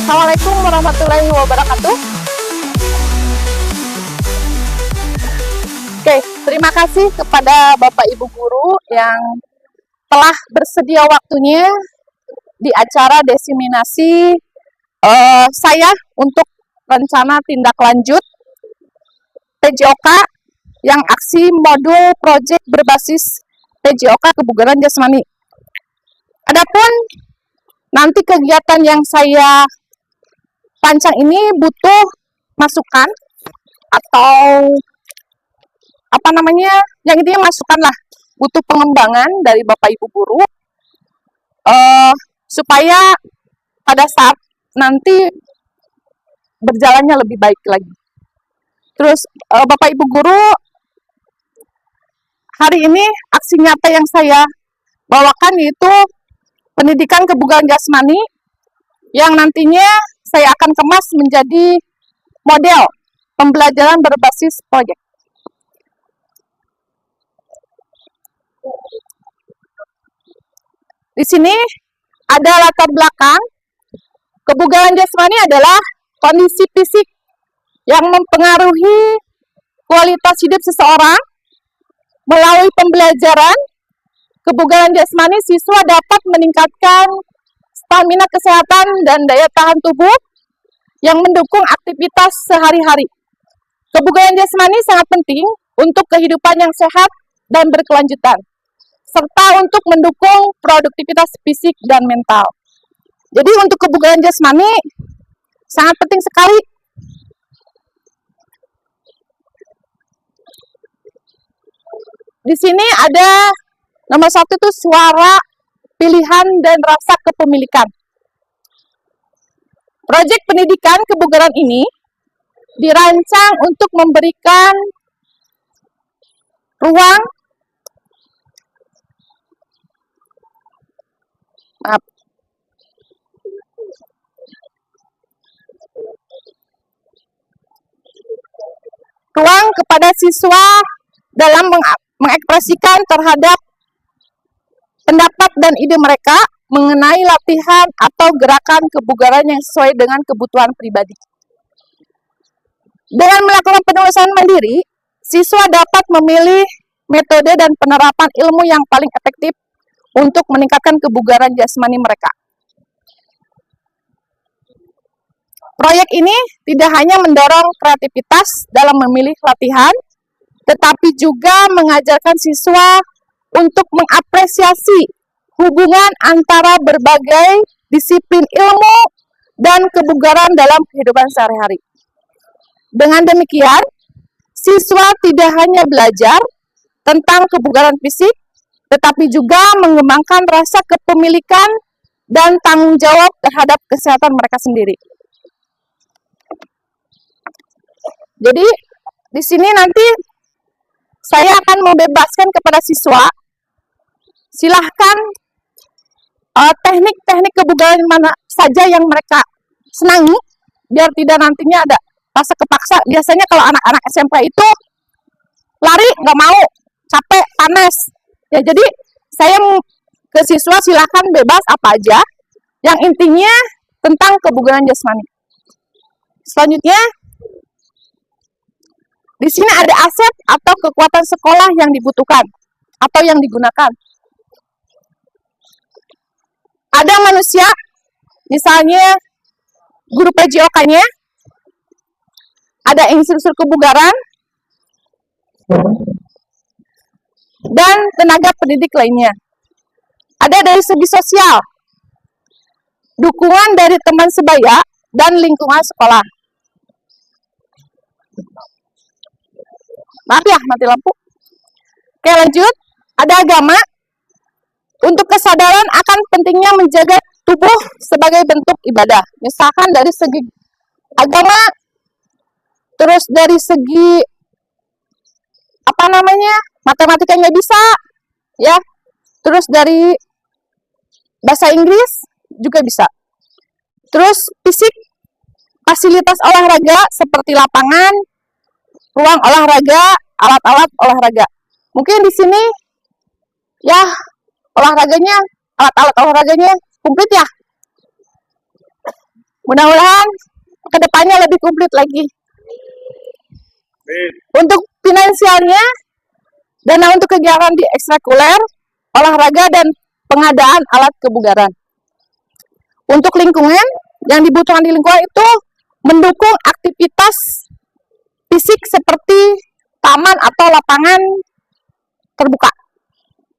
Assalamualaikum warahmatullahi wabarakatuh. Oke, terima kasih kepada Bapak Ibu Guru yang telah bersedia waktunya di acara desiminasi saya untuk rencana tindak lanjut PJOK yang aksi modul proyek berbasis PJOK kebugaran jasmani. Adapun nanti kegiatan yang saya rancang ini butuh masukan atau yang intinya masukan lah, butuh pengembangan dari Bapak Ibu Guru supaya pada saat nanti berjalannya lebih baik lagi. Terus Bapak Ibu Guru, hari ini aksi nyata yang saya bawakan yaitu pendidikan kebugaran jasmani yang nantinya saya akan kemas menjadi model pembelajaran berbasis proyek. Di sini ada latar belakang. Kebugaran jasmani adalah kondisi fisik yang mempengaruhi kualitas hidup seseorang. Melalui pembelajaran kebugaran jasmani, siswa dapat meningkatkan stamina kesehatan dan daya tahan tubuh yang mendukung aktivitas sehari-hari. Kebugaran jasmani sangat penting untuk kehidupan yang sehat dan berkelanjutan, serta untuk mendukung produktivitas fisik dan mental. Jadi untuk kebugaran jasmani sangat penting sekali. Di sini ada nomor 1 itu suara, pilihan, dan rasa kepemilikan. Proyek pendidikan kebugaran ini dirancang untuk memberikan ruang kepada siswa dalam mengekspresikan terhadap pendapat dan ide mereka mengenai latihan atau gerakan kebugaran yang sesuai dengan kebutuhan pribadi. Dengan melakukan penulisan mandiri, siswa dapat memilih metode dan penerapan ilmu yang paling efektif untuk meningkatkan kebugaran jasmani mereka. Proyek ini tidak hanya mendorong kreativitas dalam memilih latihan, tetapi juga mengajarkan siswa untuk mengapresiasi hubungan antara berbagai disiplin ilmu dan kebugaran dalam kehidupan sehari-hari. Dengan demikian, siswa tidak hanya belajar tentang kebugaran fisik, tetapi juga mengembangkan rasa kepemilikan dan tanggung jawab terhadap kesehatan mereka sendiri. Jadi, di sini nanti saya akan membebaskan kepada siswa, silahkan teknik-teknik kebugaran mana saja yang mereka senangi, biar tidak nantinya ada rasa kepaksa. Biasanya kalau anak-anak SMP itu lari nggak mau, capek, panas. Ya, jadi saya ke siswa silahkan bebas apa aja, yang intinya tentang kebugaran jasmani. Selanjutnya, di sini ada aset atau kekuatan sekolah yang dibutuhkan atau yang digunakan. Ada manusia, misalnya guru PJOK-nya, ada instruktur kebugaran, dan tenaga pendidik lainnya. Ada dari segi sosial, dukungan dari teman sebaya dan lingkungan sekolah. Maaf ya, mati lampu. Oke, lanjut. Ada agama. Untuk kesadaran akan pentingnya menjaga tubuh sebagai bentuk ibadah. Misalkan dari segi agama, terus dari segi matematikanya bisa, ya. Terus dari bahasa Inggris juga bisa. Terus fisik, fasilitas olahraga seperti lapangan, ruang olahraga, alat-alat olahraga. Mungkin di sini ya alat-alat olahraganya komplit ya. Mudah-mudahan kedepannya lebih komplit lagi. Untuk finansialnya, dana untuk kegiatan di ekstrakurikuler, olahraga, dan pengadaan alat kebugaran. Untuk lingkungan, yang dibutuhkan di lingkungan itu mendukung aktivitas fisik seperti taman atau lapangan terbuka.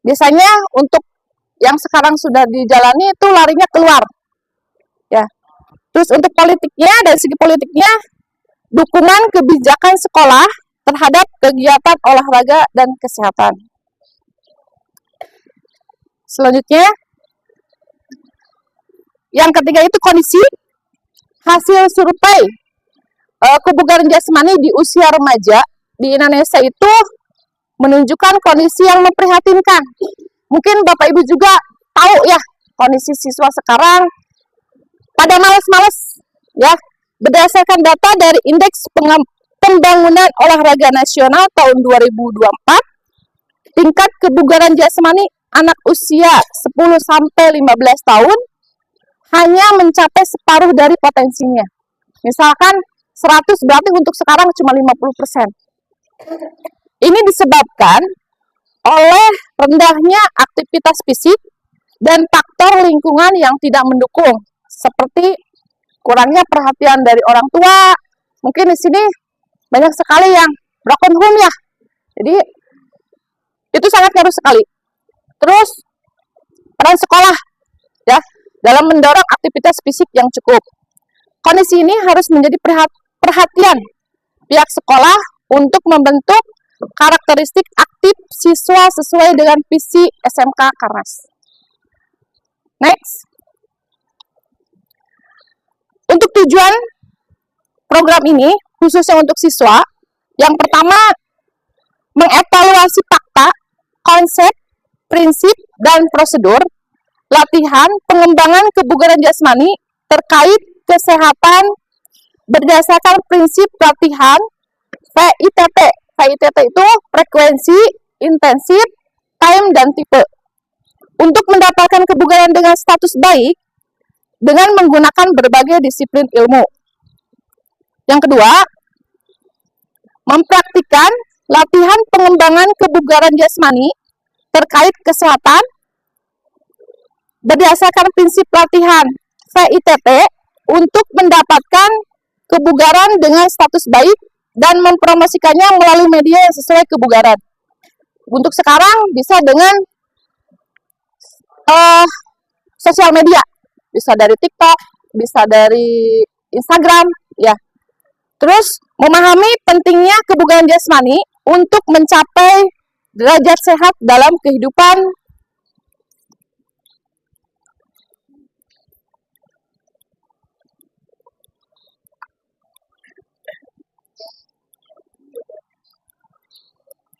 Biasanya untuk yang sekarang sudah dijalani itu larinya keluar. Ya. Terus untuk politiknya, dari segi politiknya, dukungan kebijakan sekolah terhadap kegiatan olahraga dan kesehatan. Selanjutnya, yang ketiga itu kondisi. Hasil survei kebugaran jasmani di usia remaja di Indonesia itu menunjukkan kondisi yang memprihatinkan. Mungkin Bapak Ibu juga tahu ya, kondisi siswa sekarang pada malas-malas ya. Berdasarkan data dari Indeks Pembangunan Olahraga Nasional tahun 2024, tingkat kebugaran jasmani anak usia 10 sampai 15 tahun hanya mencapai separuh dari potensinya. Misalkan 100 berarti untuk sekarang cuma 50%. Ini disebabkan oleh rendahnya aktivitas fisik dan faktor lingkungan yang tidak mendukung, seperti kurangnya perhatian dari orang tua. Mungkin di sini banyak sekali yang broken home ya. Jadi itu sangat ngaruh sekali. Terus peran sekolah ya dalam mendorong aktivitas fisik yang cukup. Kondisi ini harus menjadi perhatian pihak sekolah untuk membentuk karakteristik aktif siswa sesuai dengan visi SMK Karnas. Next. Untuk tujuan program ini, khususnya untuk siswa, yang pertama, mengevaluasi fakta, konsep, prinsip, dan prosedur latihan pengembangan kebugaran jasmani terkait kesehatan berdasarkan prinsip latihan VITT. VITT itu frekuensi, intensif, time, dan tipe. Untuk mendapatkan kebugaran dengan status baik dengan menggunakan berbagai disiplin ilmu. Yang kedua, mempraktikkan latihan pengembangan kebugaran jasmani terkait kesehatan berdasarkan prinsip latihan VITT untuk mendapatkan kebugaran dengan status baik dan mempromosikannya melalui media yang sesuai kebugaran. Untuk sekarang bisa dengan sosial media, bisa dari TikTok, bisa dari Instagram, ya. Terus memahami pentingnya kebugaran jasmani untuk mencapai derajat sehat dalam kehidupan.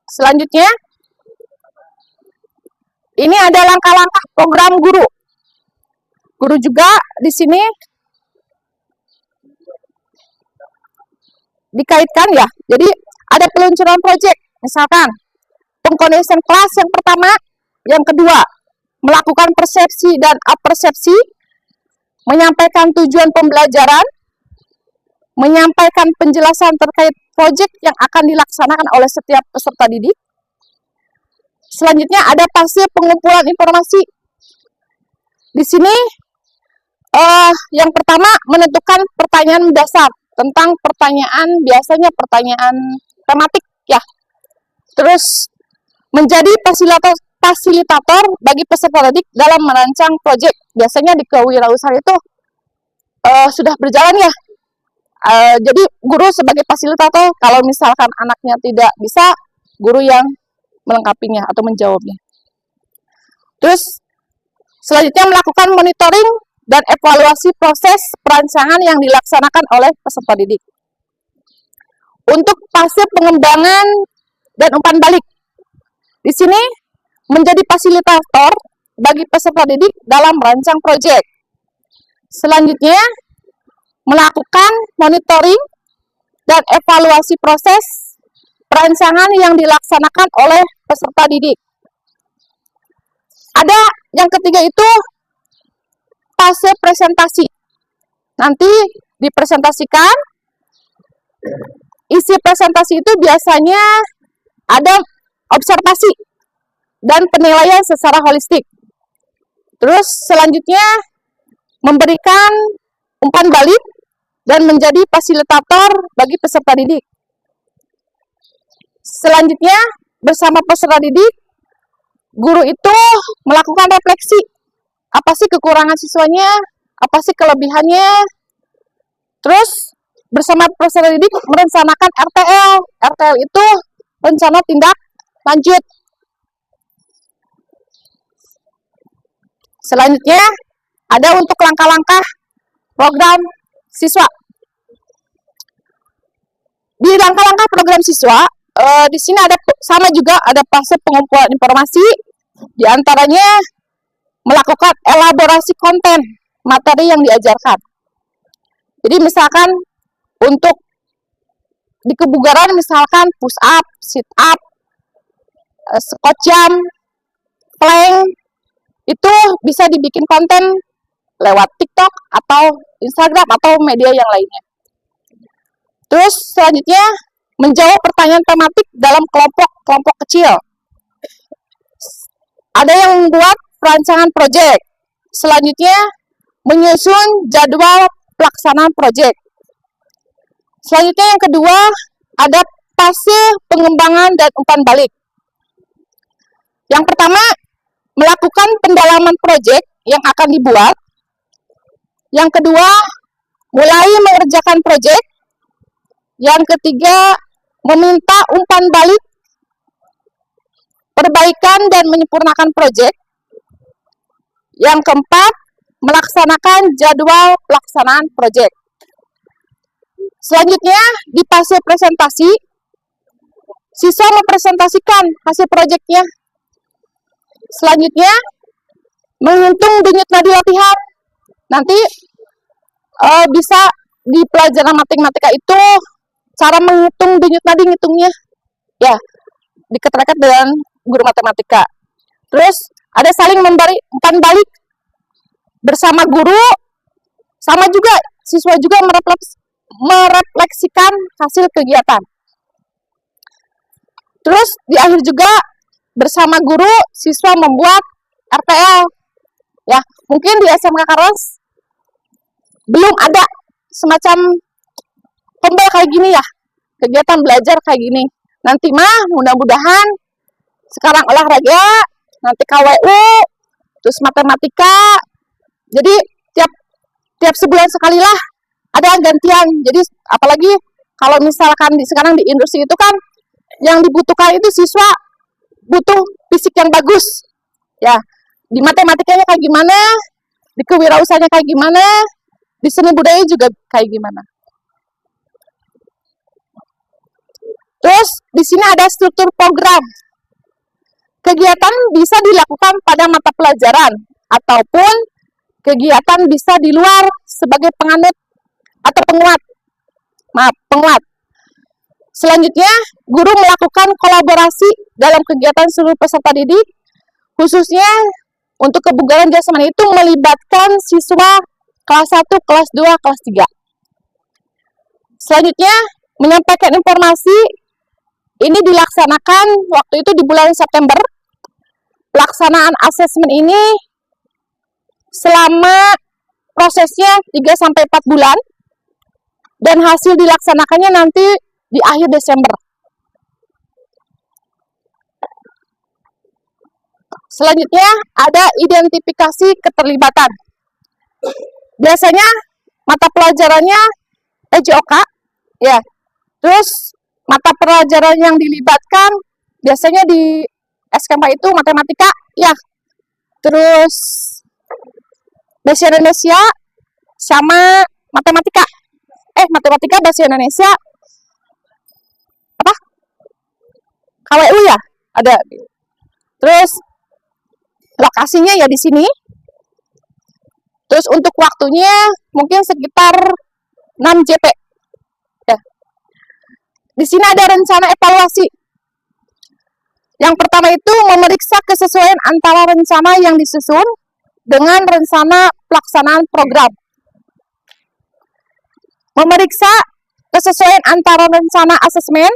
Selanjutnya, ini ada langkah-langkah program guru. Guru juga di sini dikaitkan ya. Jadi ada peluncuran proyek, misalkan pengkondisian kelas yang pertama, yang kedua melakukan persepsi dan apersepsi, menyampaikan tujuan pembelajaran, menyampaikan penjelasan terkait proyek yang akan dilaksanakan oleh setiap peserta didik. Selanjutnya ada fase pengumpulan informasi. Di sini yang pertama menentukan pertanyaan dasar tentang pertanyaan, biasanya pertanyaan tematik ya. Terus menjadi fasilitator bagi peserta didik dalam merancang proyek. Biasanya di kewirausahaan itu sudah berjalan ya. Jadi guru sebagai fasilitator, kalau misalkan anaknya tidak bisa, guru yang melengkapinya atau menjawabnya. Terus selanjutnya melakukan monitoring dan evaluasi proses perancangan yang dilaksanakan oleh peserta didik. Untuk fase pengembangan dan umpan balik, di sini menjadi fasilitator bagi peserta didik dalam merancang proyek. Selanjutnya melakukan monitoring dan evaluasi proses perancangan yang dilaksanakan oleh peserta didik. Ada yang ketiga itu fase presentasi. nanti dipresentasikan. Isi presentasi itu biasanya ada observasi dan penilaian secara holistik. Terus selanjutnya memberikan umpan balik dan menjadi fasilitator bagi peserta didik. Selanjutnya bersama peserta didik, guru itu melakukan refleksi. Apa sih kekurangan siswanya? Apa sih kelebihannya? Terus bersama peserta didik merencanakan RTL. RTL itu rencana tindak lanjut. Selanjutnya ada untuk langkah-langkah program siswa. Di langkah-langkah program siswa, di sini ada sama juga ada fase pengumpulan informasi, di antaranya melakukan elaborasi konten materi yang diajarkan. Jadi misalkan untuk di kebugaran misalkan push up, sit up, squat jump, plank, itu bisa dibikin konten lewat TikTok atau Instagram atau media yang lainnya. Terus selanjutnya menjawab pertanyaan tematik dalam kelompok kecil. Ada yang membuat perancangan proyek. Selanjutnya menyusun jadwal pelaksanaan proyek. Selanjutnya yang kedua ada fase pengembangan dan umpan balik. Yang pertama melakukan pendalaman proyek yang akan dibuat. Yang kedua mulai mengerjakan proyek. Yang ketiga meminta umpan balik, perbaikan dan menyempurnakan proyek. Yang keempat, melaksanakan jadwal pelaksanaan proyek. Selanjutnya, di fase presentasi, siswa mempresentasikan hasil proyeknya. Selanjutnya, menghitung denyut nadi latihan. Nanti bisa di pelajaran matematika itu cara menghitung denyut nadi ngitungnya. Ya, diketeraikan dengan guru matematika. Terus ada saling memberi umpan balik bersama guru, sama juga siswa juga merefleksikan hasil kegiatan. Terus di akhir juga bersama guru siswa membuat RTL. Ya, mungkin di SMK Karos belum ada semacam kembal kayak gini ya, kegiatan belajar kayak gini. Nanti mah mudah-mudahan sekarang olahraga, nanti KWU, terus matematika. Jadi tiap sebulan sekali lah ada gantian. Jadi apalagi kalau misalkan sekarang di industri itu kan yang dibutuhkan itu siswa butuh fisik yang bagus. Ya, di matematikanya kayak gimana, di kewirausahaannya kayak gimana, di seni budaya juga kayak gimana. Terus di sini ada struktur program. Kegiatan bisa dilakukan pada mata pelajaran ataupun kegiatan bisa di luar sebagai penganut atau penguat. Selanjutnya, guru melakukan kolaborasi dalam kegiatan seluruh peserta didik, khususnya untuk kebugaran jasmani itu melibatkan siswa kelas 1, kelas 2, kelas 3. Selanjutnya, menyampaikan informasi ini dilaksanakan waktu itu di bulan September. Pelaksanaan asesmen ini selama prosesnya 3-4 bulan dan hasil dilaksanakannya nanti di akhir Desember. Selanjutnya ada identifikasi keterlibatan. Biasanya mata pelajarannya EJOK, ya. Terus mata pelajaran yang dilibatkan biasanya di SKM itu matematika, ya. Terus bahasa Indonesia sama matematika. Matematika, bahasa Indonesia apa? KWU ya, ada. Terus lokasinya ya di sini. Terus untuk waktunya mungkin sekitar 6 JP. Ya. Di sini ada rencana evaluasi. Yang pertama itu memeriksa kesesuaian antara rencana yang disusun dengan rencana pelaksanaan program. memeriksa kesesuaian antara rencana asesmen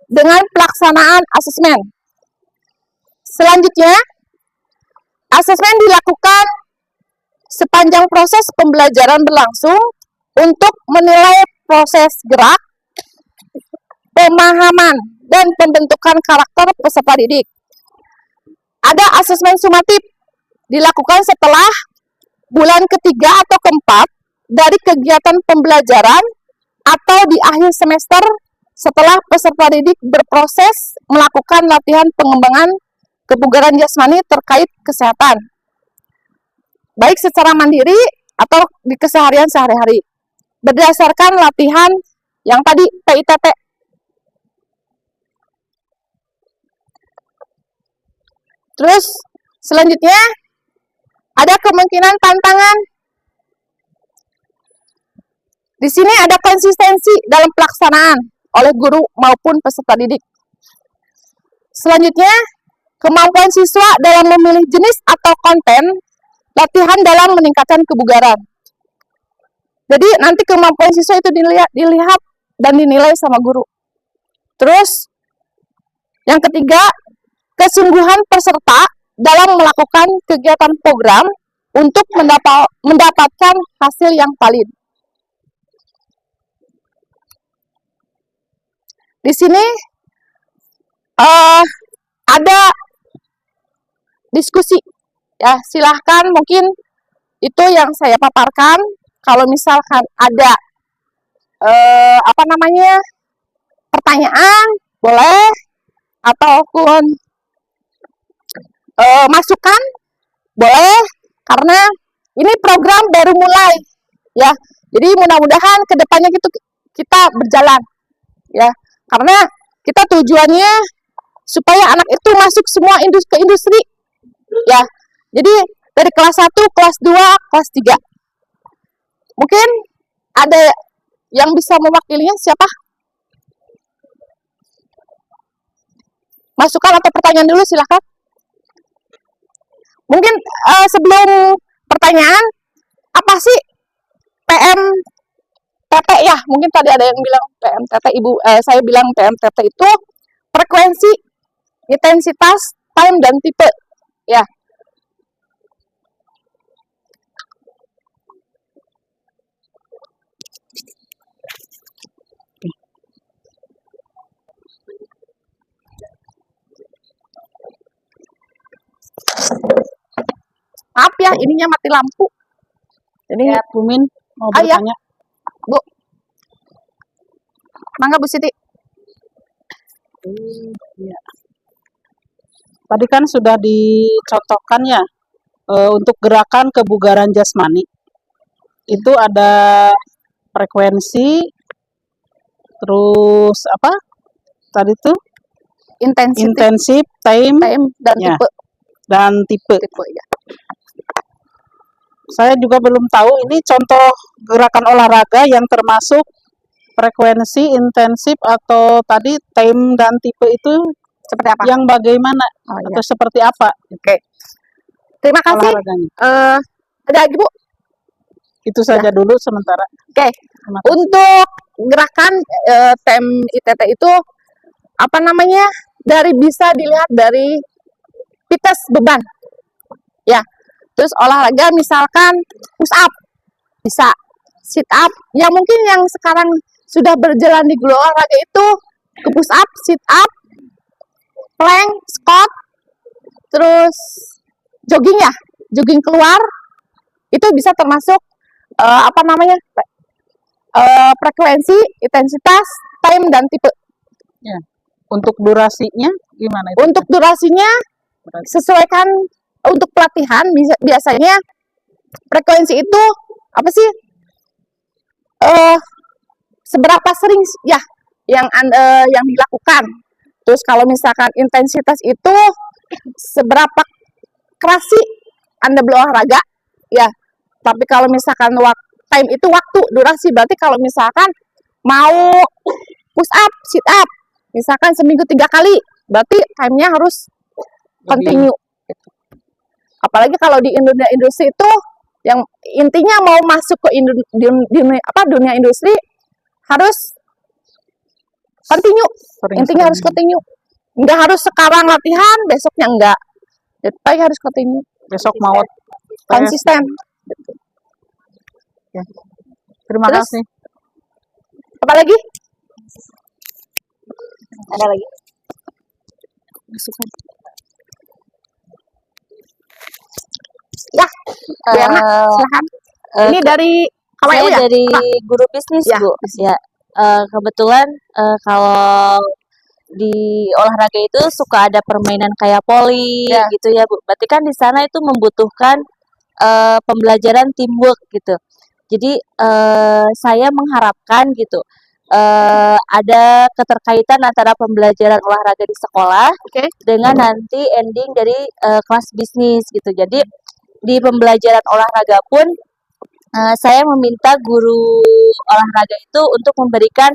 dengan pelaksanaan asesmen. Selanjutnya, asesmen dilakukan sepanjang proses pembelajaran berlangsung untuk menilai proses gerak, pemahaman, dan pembentukan karakter peserta didik. Ada asesmen sumatif dilakukan setelah bulan ketiga atau keempat dari kegiatan pembelajaran atau di akhir semester setelah peserta didik berproses melakukan latihan pengembangan kebugaran jasmani terkait kesehatan, baik secara mandiri atau di keseharian sehari-hari, berdasarkan latihan yang tadi PITT. Terus selanjutnya ada kemungkinan tantangan. Di sini ada konsistensi dalam pelaksanaan oleh guru maupun peserta didik. Selanjutnya, kemampuan siswa dalam memilih jenis atau konten latihan dalam meningkatkan kebugaran. Jadi nanti kemampuan siswa itu dilihat dan dinilai sama guru. Terus yang ketiga, kesungguhan peserta dalam melakukan kegiatan program untuk mendapatkan hasil yang valid. Di sini ada diskusi, ya silahkan mungkin itu yang saya paparkan. Kalau misalkan ada pertanyaan boleh, ataupun masukan boleh, karena ini program baru mulai, ya. Jadi mudah-mudahan kedepannya kita berjalan, ya. Karena kita tujuannya supaya anak itu masuk semua ke industri, ya. Jadi dari kelas 1, kelas 2, kelas 3. Mungkin ada yang bisa mewakilinya, siapa? Masukan atau pertanyaan dulu, silahkan. Mungkin sebelum pertanyaan, apa sih PMTT ya? Mungkin tadi ada yang bilang PMTT, saya bilang PMTT itu frekuensi, intensitas, time, dan tipe, ya. Maaf ya, ininya mati lampu. Jadi ya, Bu Min mau bertanya. Bu. Mangga Bu Siti. Ya. Tadi kan sudah dicontohkan ya, untuk gerakan kebugaran jasmani. Itu ada frekuensi, terus apa? Tadi tuh intensif, time dan ya, tipe. Dan tipe ya. Saya juga belum tahu ini contoh gerakan olahraga yang termasuk frekuensi, intensif, atau tadi time dan tipe itu seperti apa? Yang bagaimana atau seperti apa? Oke. Terima kasih. Ada lagi Bu? Itu saja dulu sementara. Oke. Untuk gerakan time ITT itu bisa dilihat dari fitness beban. Ya. Terus olahraga misalkan push up, bisa sit up. Yang mungkin yang sekarang sudah berjalan di olahraga itu ke push up, sit up, plank, squat, terus jogging ya, jogging keluar. Itu bisa termasuk frekuensi, intensitas, time, dan tipe. Ya. Untuk durasinya gimana itu? Untuk durasinya sesuaikan. Untuk pelatihan biasanya frekuensi itu apa sih? Seberapa sering ya yang dilakukan. Terus kalau misalkan intensitas itu seberapa keras sih Anda berolahraga, ya. Tapi kalau misalkan time itu waktu, durasi, berarti kalau misalkan mau push up, sit up, misalkan seminggu 3 kali, berarti time-nya harus continue. Apalagi kalau di industri itu Yang intinya mau masuk ke dunia industri harus continue. Intinya harus continue. Nggak harus sekarang latihan, besoknya enggak. Tapi harus continue. Besok mau Konsisten. Ya. Terima Terus? kasih. Apa lagi? Ada lagi? Masukkan. Ya, Bu Yana, silakan. Ini dari KWU Saya ya? dari Apa? guru bisnis, Ya, Bu. Ya, kebetulan kalau di olahraga itu suka ada permainan kayak poli Ya. gitu ya, Bu. Berarti kan di sana itu membutuhkan pembelajaran teamwork gitu. Jadi saya mengharapkan gitu ada keterkaitan antara pembelajaran olahraga di sekolah Oke. dengan nanti ending dari kelas bisnis gitu. Jadi di pembelajaran olahraga pun saya meminta guru olahraga itu untuk memberikan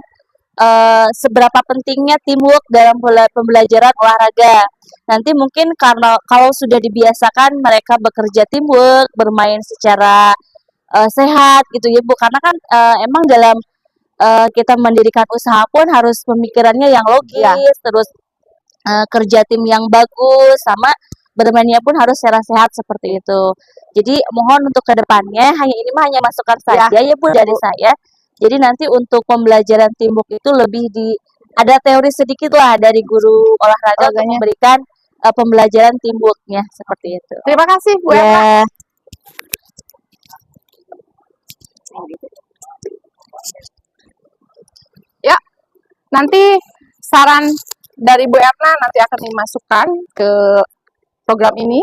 seberapa pentingnya teamwork dalam pembelajaran olahraga. Nanti mungkin karena kalau sudah dibiasakan mereka bekerja teamwork, bermain secara sehat gitu ya Bu. Karena kan emang dalam kita mendirikan usaha pun harus pemikirannya yang logis, terus kerja tim yang bagus, sama bermainnya pun harus secara sehat seperti itu. Jadi mohon untuk kedepannya ini mah hanya masukan saja ya Bu dari saya. Jadi nanti untuk pembelajaran teamwork itu lebih ada teori sedikit lah dari guru olahraga untuk memberikan pembelajaran teamworknya seperti itu. Terima kasih Bu Yana. Ya. Ya, nanti saran dari Bu Erna nanti akan dimasukkan ke program ini.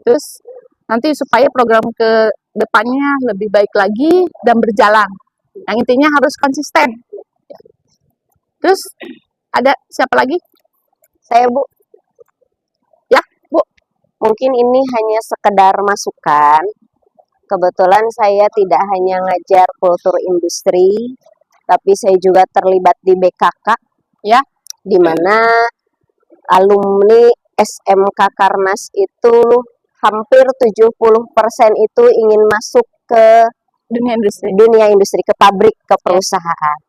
Terus nanti supaya program ke depannya lebih baik lagi dan berjalan. Yang intinya harus konsisten. Terus ada siapa lagi? Saya, Bu. Ya, Bu. Mungkin ini hanya sekedar masukan. Kebetulan saya tidak hanya ngajar kultur industri, tapi saya juga terlibat di BKK, ya, di mana alumni SMK Karnas itu hampir 70% itu ingin masuk ke dunia industri, ke pabrik, ke perusahaan.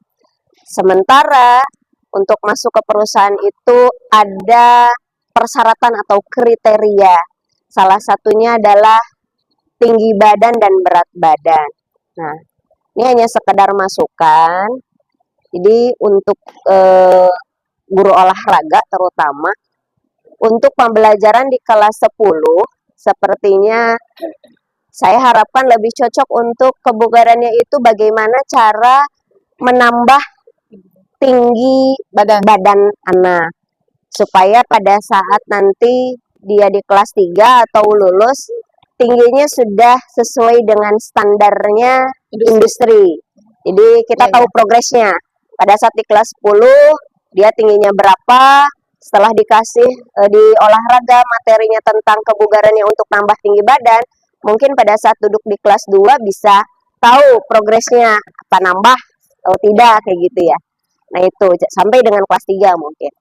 Sementara untuk masuk ke perusahaan itu ada persyaratan atau kriteria. Salah satunya adalah tinggi badan dan berat badan. Nah, ini hanya sekedar masukan. Jadi untuk guru olahraga terutama, untuk pembelajaran di kelas 10, sepertinya saya harapkan lebih cocok untuk kebugarannya itu bagaimana cara menambah tinggi badan anak. Supaya pada saat nanti dia di kelas 3 atau lulus, tingginya sudah sesuai dengan standarnya industri. Jadi kita tahu progresnya. Pada saat di kelas 10, dia tingginya berapa, setelah dikasih di olahraga materinya tentang kebugarannya untuk tambah tinggi badan, mungkin pada saat duduk di kelas 2 bisa tahu progresnya, apa nambah atau tidak, kayak gitu ya. Nah itu, sampai dengan kelas 3 mungkin.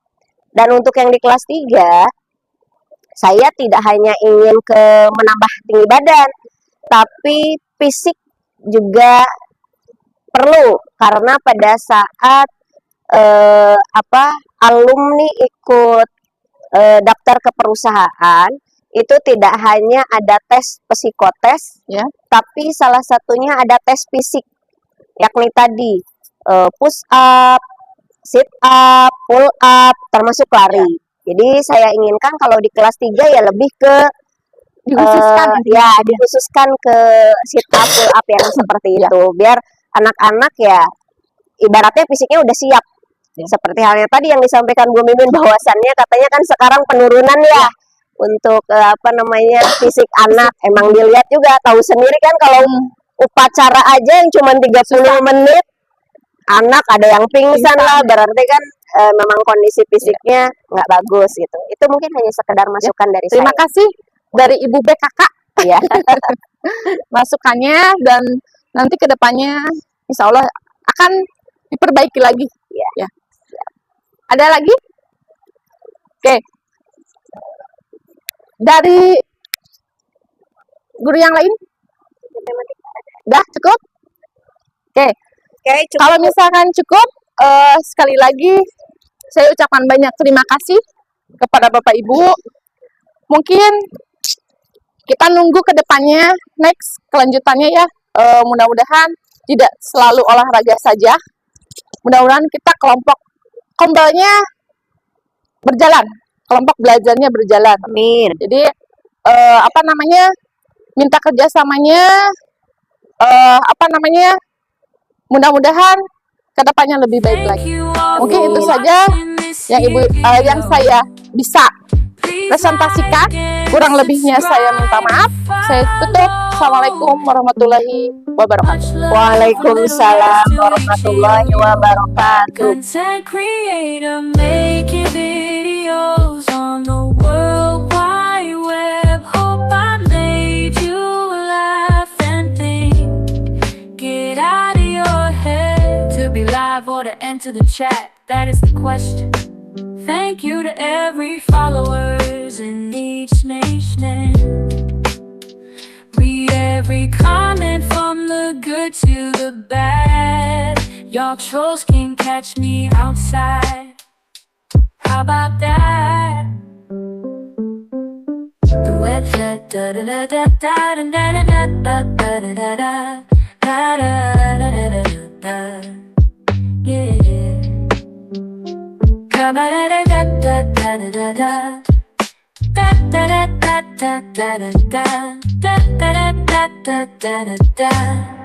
Dan untuk yang di kelas 3, saya tidak hanya ingin menambah tinggi badan, tapi fisik juga perlu, karena pada saat alumni ikut daftar ke perusahaan, itu tidak hanya ada tes psikotes, ya, tapi salah satunya ada tes fisik, yakni tadi push up, sit up, pull up, termasuk lari. Jadi saya inginkan kalau di kelas 3 ya lebih ke dikhususkan ke sit up, pull up yang seperti itu, biar anak-anak ya ibaratnya fisiknya udah siap. Seperti halnya tadi yang disampaikan Bu Mimin, bahwasannya katanya kan sekarang penurunan ya untuk fisik anak. Emang dilihat juga, tahu sendiri kan kalau upacara aja yang cuma 30 menit, anak ada yang pingsan lah, berarti kan memang kondisi fisiknya nggak bagus gitu. Itu mungkin hanya sekedar masukan dari Terima saya. kasih dari Ibu BKK Ya. masukannya, dan nanti kedepannya insya Allah akan diperbaiki lagi. Ya. Ada lagi? Oke. Dari guru yang lain? Udah cukup? Oke. Oke, Kalau misalkan cukup, sekali lagi saya ucapkan banyak terima kasih kepada Bapak Ibu. Mungkin kita nunggu ke depannya, next kelanjutannya ya. Mudah-mudahan tidak selalu olahraga saja. Mudah-mudahan kita kelompok kembalinya berjalan, kelompok belajarnya berjalan. amin. Jadi minta kerjasamanya, mudah-mudahan kedepannya lebih baik lagi. Mungkin itu saja yang saya bisa presentasikan. Kurang lebihnya saya minta maaf. Saya tutup. Assalamualaikum warahmatullahi wabarakatuh. Waalaikumsalam warahmatullahi wabarakatuh. Content creator making videos on the World Wide Web. Hope I made you laugh and think. Get out of your head. To be live or to enter the chat, that is the question. Thank you to every followers in each nation. Read every comment from the good to the bad. Y'all trolls can catch me outside. How about that? The web da da da da da da da da da da da da da da da. Yeah. Come on da da da da da da da. Da da da da da da da da da da da da da da da.